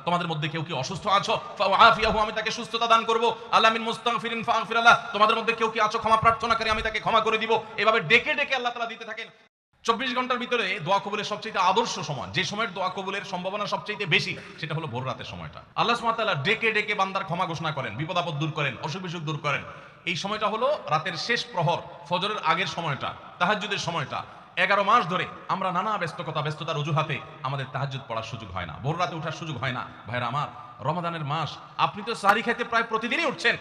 তোমাদের মধ্যে কেউ কি অসুস্থ আছো ফাআফিয়াহু, আমি তাকে সুস্থতা দান করব। আল্লাহ মিন মুস্তাগফিরিন ফাগফির লাহ, তোমাদের মধ্যে কেউ কি আছো ক্ষমা প্রার্থনাকারী, আমি তাকে ক্ষমা করে দিব। এভাবে ডেকে ডেকে আল্লাহ তাআলা দিতে থাকেন। 24 ঘন্টার ভিতরে দোয়া কবুলের সবচেয়ে আদর্শ সময়, যে সময়ের দোয়া কবুলের সম্ভাবনা সবচেয়ে বেশি, সেটা হলো ভোর রাতের সময়টা। আল্লাহ সুবহানাহু ওয়া তাআলা ডেকে ডেকে বান্দার ক্ষমা ঘোষণা করেন, বিপদ আপদ দূর করেন, অসুখ বিসুখ দূর করেন। এই সময়টা হলো রাতের শেষ প্রহর, ফজরের আগের সময়টা, তাহাজ্জুদের সময়টা। 11 মাস ধরে আমরা নানা ব্যস্ততার অজুহাতে আমাদের তাহাজ্জুদ পড়ার সুযোগ হয় না, ভোর রাতে ওঠার সুযোগ হয় না। ভাইরা আমার, রমাদানের মাস, আপনি তো সাহরি খাইতে প্রায় প্রতিদিনই উঠছেন।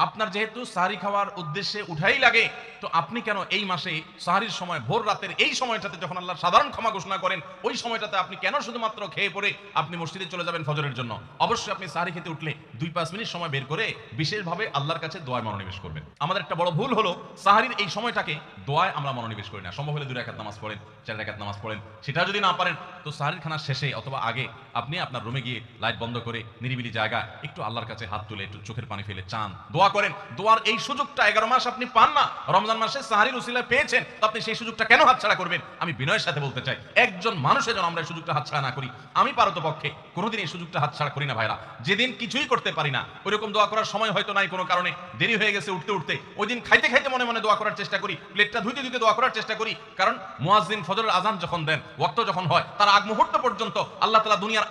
আপনার যেহেতু সাহরি খাওয়ার উদ্দেশ্যে উঠাই লাগে, তো আপনি কেন এই মাসে সাহরির সময় ভোর রাতের এই সময়টাতে যখন আল্লাহ সাধারণ ক্ষমা ঘোষণা করেন, ওই সময়টাতে আপনি কেন শুধুমাত্র খেয়ে পড়ে আপনি মসজিদে চলে যাবেন ফজরের জন্য? অবশ্যই আপনি সাহরি খেতে উঠলে 2-5 মিনিট সময় বের করে বিশেষভাবে আল্লাহর কাছে দোয়ায় মনোনিবেশ করবেন। আমাদের একটা বড় ভুল হলো সাহরির এই সময়টাকে দোয়ায় আমরা মনোনিবেশ করি না। সম্ভব হলে 2 রাকাত নামাজ পড়েন, 4 রাকাত নামাজ পড়েন। সেটা যদি না পারেন, তো সাহরির খানার শেষে অথবা আগে আপনি আপনার রুমে গিয়ে লাইট বন্ধ করে নিরিবিলি জায়গা একটু আল্লাহর কাছে হাত তুলে একটু চোখের পানি ফেলে চান, দোয়া করেন। দোয়ার এই সুযোগটা 11 মাস আপনি পান না, রমজান মাসে সাহরির উসিলায় পেয়েছেন, তো আপনি সেই সুযোগটা কেন হাতছাড়া করবেন? আমি বিনয়ের সাথে বলতে চাই, একজন মানুষের যেন আমরা এই সুযোগটা হাতছাড়া না করি। আমি পারতপক্ষে কোনোদিন এই সুযোগটা হাতছাড়া করি না ভাইরা। যেদিন কিছুই করতে পারি না, ওইরকম দোয়া করার সময় হয়তো নাই, কোনো কারণে দেরি হয়ে গেছে উঠতে উঠতে, ওই দিন খাইতে খাইতে মনে মনে দোয়া করার চেষ্টা করি, প্লেটটা ধুইতে ধুইতে দোয়া করার চেষ্টা করি। কারণ মুয়াজ্জিন ফজরের আজান যখন দেন, ওয়াক্ত যখন হয়, তার আগ মুহূর্ত পর্যন্ত আল্লাহ তাআলা দুনিয়ার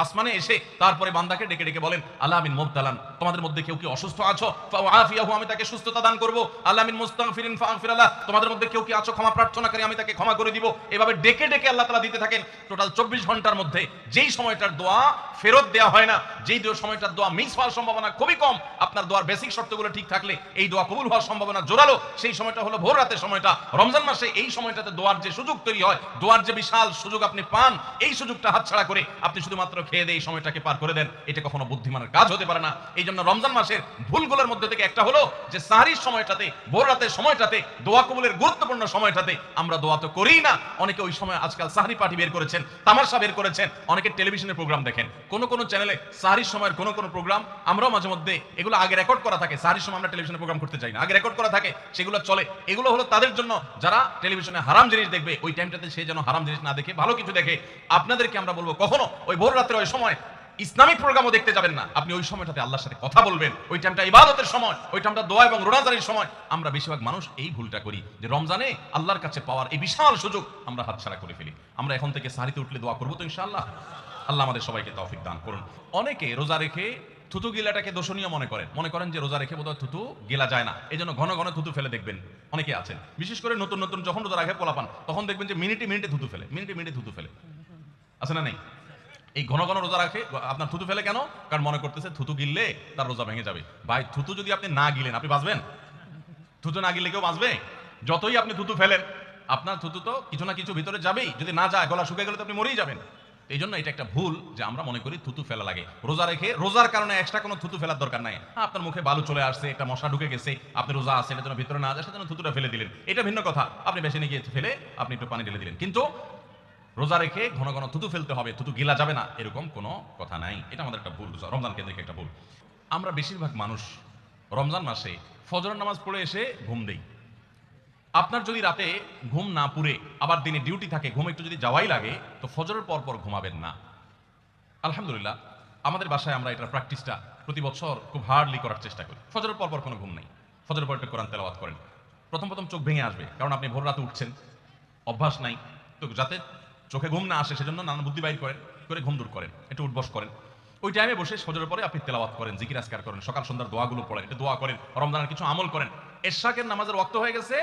আসমানে এসে তারপরে বান্দাকে ডেকে ডেকে বলেন, আল্লাহ মিন মুবতালান, তোমাদের মধ্যে কেউ কি অসুস্থ আছো ফাআফিয়াহু, আমি তাকে সুস্থতা দান করব। আল্লাহ মিন মুস্তাগফিরিন ফাগফির লাহ, তোমাদের মধ্যে কেউ কি আছো ক্ষমা প্রার্থনাকারী, আমি তাকে ক্ষমা করে দিব। এভাবে ডেকে ডেকে আল্লাহ তাআলা দিতে থাকেন। টোটাল 24 ঘন্টার মধ্যে যেই সময়টার দোয়া ফেরত দেওয়া হয় না, যেই সময়টার দোয়া মিস হওয়ার সম্ভাবনা খুবই কম, আপনার দোয়ার বেসিক শর্তগুলো ঠিক থাকলে এই দোয়া কবুল হওয়ার সম্ভাবনা জোরালো, সেই সময়টা হলো ভোর রাতের সময়টা। রমজান মাসে এই সময়টাতে দোয়ার যে সুযোগ তৈরি হয়, দোয়ার যে বিশাল সুযোগ আপনি পান, এই সুযোগটা হাতছাড়া করে আপনি শুধুমাত্র খেয়ে দিয়ে এই সময়টাকে পার করে দেন, এটা কখনো বুদ্ধিমানের কাজ হতে পারে না। এই জন্য রমজান মাসের ভুলগুলোর মধ্যে থেকে একটা হলো যে সাহরির সময়টাতে, ভোর রাতের সময়টাতে, দোয়া কবুলের গুরুত্বপূর্ণ সময়টাতে আমরা দোয়া তো করি না। অনেকে ওই সময় আজকাল সাহরি পার্টি বের করেছেন, তামাশা বের করেছেন, অনেকে টেলিভিশনের প্রোগ্রাম দেখেন, কোন চ্যানেলে সাহরির সময়ের কোন প্রোগ্রাম আমরাও মাঝে মধ্যে এগুলো আগে রেকর্ড করা থাকে। সাহরির সময় আমরা টেলিভিশনে প্রোগ্রাম করতে চাই না, আগে রেকর্ড করা থাকে, সেগুলো চলে। এগুলো হলো তাদের জন্য যারা টেলিভিশনে হারাম জিনিস দেখবে, ওই টাইমটাতে সে যেন হারাম জিনিস না দেখে ভালো কিছু দেখে। আপনাদেরকে আমরা বলবো, কখনো ওই ভোর রাত্রে ওই সময় ইসলামিক প্রোগ্রামও দেখতে যাবেন না। আপনি ওই সময়টাতে আল্লাহর সাথে কথা বলবেন, ওই টাইমটা ইবাদতের সময়, ওই টাইমটা দোয়া এবং রোজাদারির সময়। আমরা বেশিরভাগ মানুষ এই ভুলটা করি যে রমজানে আল্লাহর কাছে পাওয়ার এই বিশাল সুযোগ আমরা হাতছাড়া করে ফেলি। আমরা এখন থেকে সাহরিতে উঠলে দোয়া করবো তো ইনশাআল্লাহ। আল্লাহ আমাদের সবাইকে তৌফিক দান করুন। অনেকে রোজা রেখে থুতু গিলাটাকে দোষণীয় মনে করেন যে রোজা রেখে বোধহয় থুতু গিলা যায় না, এই জন্য ঘন ঘন থুতু ফেলে দেখবেন অনেকে আছেন। বিশেষ করে নতুন নতুন যখন রোজা রাখে পোলাপান, তখন দেখবেন যে মিনিটে থুতু ফেলে, আছে না নেই? এই ঘন ঘন রোজা রাখে, আপনার থুতু ফেলে কেন? কারণ মনে করতেছে থুতু গিললে তার রোজা ভেঙে যাবে। ভাই, থুতু যদি আপনি না গিলেন, আপনি বাঁচবেন? থুতু না গিলে কেউ বাঁচবে? যতই আপনি থুতু ফেলেন, আপনার থুতু তো কিছু না কিছু ভিতরে যাবেই। যদি না যায়, গলা শুকিয়ে গেলে তো আপনি মরেই যাবেন। এই জন্য এটা একটা ভুল যে আমরা মনে করি থুতু ফেলা লাগে। রোজা রেখে রোজার কারণে এক্সট্রা কোনো থুতু ফেলার দরকার নাই। আপনার মুখে বালু চলে আসছে, একটা মশা ঢুকে গেছে, আপনি রোজা আছে, এটার জন্য ভিতরে না যায়, সেজন্য থুতুটা ফেলে দিলেন, এটা ভিন্ন কথা। আপনি বেসিনে গিয়ে ফেলে আপনি একটু পানি ঢেলে দিলেন, কিন্তু রোজা রেখে ঘন ঘন থুতু ফেলতে হবে, থুতু গিলা যাবে না, এরকম কোনো কথা নাই। এটা আমাদের একটা ভুল, রমজান কেন্দ্রিক একটা ভুল। আমরা বেশিরভাগ মানুষ রমজান মাসে ফজরের নামাজ পড়ে এসে ঘুম দেই। আপনার যদি রাতে ঘুম না পুরে আবার দিনে ডিউটি থাকে, ঘুম একটু যদি যাওয়াই লাগে, তো ফজরের পর ঘুমাবেন না। আলহামদুলিল্লাহ, আমাদের বাসায় আমরা এটার প্র্যাকটিসটা প্রতি বছর খুব হার্ডলি করার চেষ্টা করি। ফজরের পর কোনো ঘুম নেই, ফজরের পর একটু কোরআন তেলাওয়াত করেন। প্রথম চোখ ভেঙে আসবে, কারণ আপনি ভোর রাতে উঠছেন, অভ্যাস নাই। তো যাতে চোখে ঘুম না আসে, সেজন্য নানান বুদ্ধি বাইর করে ঘুম দূর করেন, একটু উঠবস করেন। ওই টাইমে বসে ফজরের পরে আপনি তেলাওয়াত করেন, জিকির আজকার করেন, সকাল সন্ধ্যার দোয়াগুলো পড়েন, একটু দোয়া করেন, রমজানের কিছু আমল করেন। এশরাকের নামাজের ওয়াক্ত হয়ে গেছে,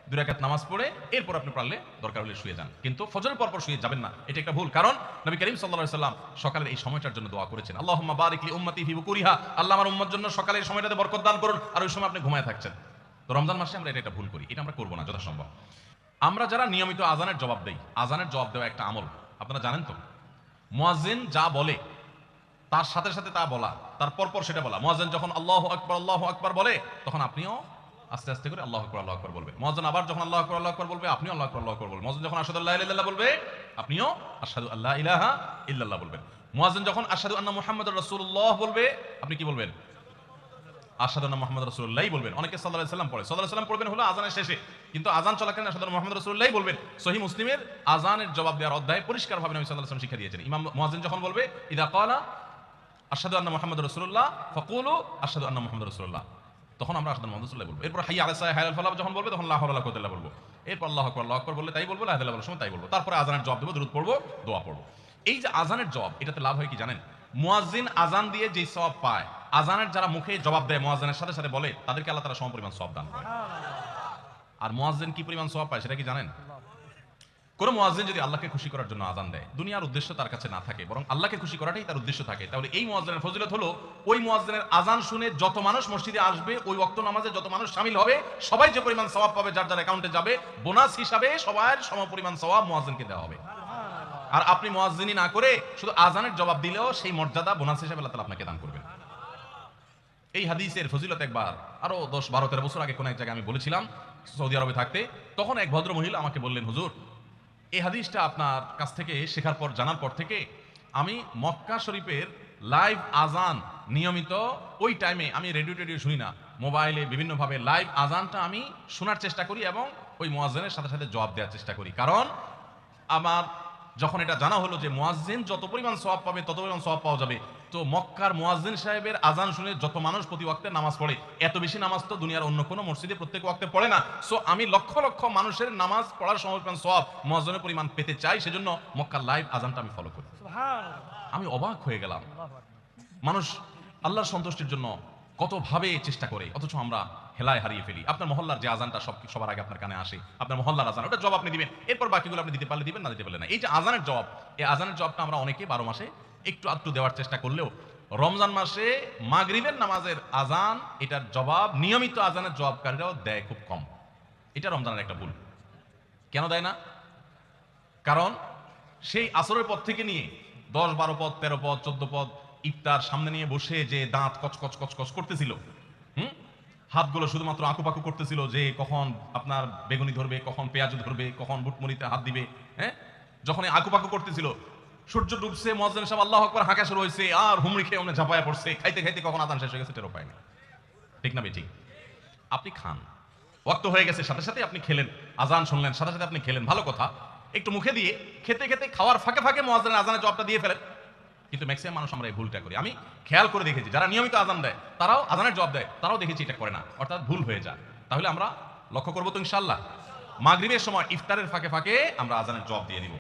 2 রাকাত নামাজ পড়ে এরপর আপনি পারলে দরকার হলে শুয়ে যান, কিন্তু ফজরের পর শুয়ে যাবেন না। এটা একটা ভুল, কারণ নবী করিম সাল্লাল্লাহু আলাইহি সাল্লাম সকালের এই সময়টার জন্য দোয়া করেছেন, আল্লাহুম্মা বারিক লি উম্মতি ফি বুকুরিহা, আল্লাহ আমার উম্মতের জন্য সকালের সময়টাতে বরকত দান করুন। আর ওই সময় আপনি ঘুমায় থাকছেন। তো রমজান মাসে আমরা এটা ভুল করি, এটা আমরা করবো না যথাসম্ভব। আমরা যারা নিয়মিত আজানের জবাব দেই, আজানের জবাব দেওয়া একটা আমল, আপনারা জানেন তো? মুয়াজ্জিন যা বলে তার সাথে সাথে তা বলা, তার পরপর সেটা বলা। মুয়াজ্জিন যখন আল্লাহু আকবার বলে, তখন আপনিও আস্তে আস্তে করে আল্লাহু আকবার বলবে। মুয়াজ্জিন আবার যখন আল্লাহু আকবার বলবে, আপনিও আল্লাহু আকবার বলবেন। মুয়াজ্জিন যখন আশহাদু আল্লা ইলাহা ইল্লাল্লাহ বলবে, আপনিও আশহাদু আল্লা ইলাহা ইল্লাল্লাহ বলবেন। মুয়াজ্জিন যখন আশহাদু আন্না মুহাম্মাদুর রাসূলুল্লাহ বলবে, আপনি কি বলবেন? আশহাদু আন্না মুহাম্মাদুর রাসূলুল্লাহ বলবেন। অনেকে সাল্লাল্লাহু আলাইহি সাল্লাম পড়ে, সাল্লাল্লাহু আলাইহি সাল্লাম পড়বেন হলো আযানের শেষে, কিন্তু আযান চলাকালীন আশহাদু আন্না মুহাম্মাদুর রাসূলুল্লাহ বলবেন। সহিহ মুসলিমের আযানের জবাব দেওয়ার অধ্যায়ে পরিষ্কারভাবে নবী সাল্লাল্লাহু আলাইহি ওয়াসাল্লাম শিক্ষা দিয়েছেন। ইমাম মুয়াজ্জিন যখন বলবে ইযা ক্বালা আশহাদু আন্না মুহাম্মাদুর রাসূলুল্লাহ ফাকুলু আশহাদু আন্না মুহাম্মাদুর রাসূলুল্লাহ, তখন আমরা আশহাদু আন্না মুহাম্মাদুর রাসূলুল্লাহ বলবো। এরপর হাইয়া আলাস সালাহ হাইয়া আল ফালাহ যখন বলবে তখন লা হাওলা ওয়ালা কুওয়াতা ইল্লা বিল্লাহ বলবো। এরপর আল্লাহু আকবার, আল্লাহু আকবার বললে তাই বলবো, লা ইলাহা ইল্লাল্লাহ সময় তাই বলবো। তারপরে আযানের জবাব দেব, দুরূদ পড়বো, দোয়া পড়বো। এই যে আযানের জবাব, এটাতে লাভ হয় কি জানেন? মুয়াজ্জিন আযান দিয়ে যে সওয়াব পায়, আযানের যারা মুখে জবাব দেয় মুয়াজ্জিনের সাথে সাথে বলে, তাদেরকে আল্লাহ তাআলা সমপরিমাণ সওয়াব দান করে। আর মুয়াজ্জিন কি পরিমাণ সওয়াব পায় সেটা কি জানেন? কোন মুয়াজ্জিন যদি আল্লাহকে খুশি করার জন্য আযান দেয়, দুনিয়ার উদ্দেশ্য তার কাছে না থাকে, বরং আল্লাহকে খুশি করাটাই তার উদ্দেশ্য থাকে, তাহলে এই মুয়াজ্জিনের ফজিলত হলো ওই মুয়াজ্জিনের আযান শুনে যত মানুষ মসজিদে আসবে, ওই ওয়াক্ত নামাজে যত মানুষ শামিল হবে, সবাই যে পরিমাণ সওয়াব পাবে, যার যার অ্যাকাউন্টে যাবে, বোনাস হিসাবে সবার সমপরিমাণ সওয়াব মুয়াজ্জিনকে দেওয়া হবে। আর আপনি মুয়াজ্জিনি না করে শুধু আযানের জবাব দিলেও সেই মর্যাদা বোনাস হিসেবে আল্লাহ তাআলা আপনাকে দান করবেন। এই হাদিসের ফজিলত একবার আরো 10-12-13 বছর আগে কোন এক জায়গায় আমি বলেছিলাম, সৌদি আরবে থাকতে। তখন এক ভদ্র মহিলা আমাকে বললেন, হুজুর এই হাদিসটা আপনার কাছ থেকে শেখার পর, জানার পর থেকে আমি মক্কা শরীফের লাইভ আজান নিয়মিত ওই টাইমে, আমি রেডিও টেডিও শুনি না, মোবাইলে বিভিন্নভাবে লাইভ আজানটা আমি শোনার চেষ্টা করি এবং ওই মুয়াজ্জিনের সাথে সাথে জবাব দেওয়ার চেষ্টা করি। কারণ আমার যখন এটা জানা হলো যে মুয়াজ্জিন যত পরিমাণ সওয়াব পাবে তত পরিমাণ সওয়াব পাওয়া যাবে, তো মক্কার মুয়াজ্জিন সাহেবের আজান শুনে যত মানুষ প্রতি ওয়াক্তে নামাজ পড়ে, এত বেশি নামাজ তো দুনিয়ার অন্য কোনো মসজিদে প্রত্যেক ওয়াক্তে পড়ে না। সো আমি লক্ষ লক্ষ মানুষের নামাজ পড়ার সমপরিমাণ সওয়াব মুয়াজ্জিনের পরিমাণ পেতে চাই, সেজন্য মক্কার লাইভ আজানটা আমি ফলো করি। আমি অবাক হয়ে গেলাম, মানুষ আল্লাহর সন্তুষ্টির জন্য কত ভাবে চেষ্টা করে, অথচ আমরা হেলায় হারিয়ে ফেলি। আপনার মহল্লার যে আজানটা সবার আগে আপনার কানে আসে, আপনার মহল্লার আজান, ওটা জবাব আপনি দিবেন, এরপর বাকিগুলো আপনি দিতে পারলে দিবেন, না দিতে পারলে না। এই যে আজানের জবাব, এই আজানের জবাবটা আমরা অনেকে 12 মাসে একটু আধটু দেওয়ার চেষ্টা করলেও রমজান মাসে মাগরিবের নামাজের আজান, এটার জবাব নিয়মিত আজানের জবাবকারীরাও দেয় খুব কম। এটা রমজানের একটা ভুল। কেন দেয় না? কারণ সেই আসরের পর থেকে নিয়ে 10-12 পদ, 13 পদ, 14 পদ ইফতার সামনে নিয়ে বসে যে দাঁত কচকচ কচকচ করতেছিল, হাতগুলো শুধুমাত্র আকুপাকু করতেছিল যে কখন আপনার বেগুনি ধরবে, কখন পেঁয়াজ ধরবে, কখন বুটমুড়িতে হাত দিবে। যখন আকুপাকু করতেছিল, সূর্য ডুবছে, মুয়াজ্জিন সাহেব আল্লাহু আকবার হাঁকা শুরু হয়েছে, আর হুমড়ি খেয়ে অমনে ঝাঁপায়া পড়ছে, খাইতে খাইতে কখন আযান শেষ হয়ে গেছে টেরও পায়নি। ঠিক না বেঠিক? আপনি খান, ওয়াক্ত হয়ে গেছে, সাথে সাথে আপনি খেলেন, আজান শুনলেন, সাথে সাথে আপনি খেলেন, ভালো কথা। একটু মুখে দিয়ে খেতে খেতে খাওয়ার ফাঁকে ফাঁকে মুয়াজ্জিনের আজানের জবাবটা দিয়ে ফেলেন। কিন্তু ম্যাক্সিমাম মানুষ আমরা এই ভুলটা করি। আমি খেয়াল করে দেখেছি, যারা নিয়মিত আজান দেয়, তারাও আজানের জবাব দেয়, তারাও দেখেছি এটা করে না, অর্থাৎ ভুল হয়ে যায়। তাহলে আমরা লক্ষ্য করবো তো ইনশাআল্লাহ, মাগরিবের সময় ইফতারের ফাঁকে ফাঁকে আমরা আজানের জবাব দিয়ে দিব।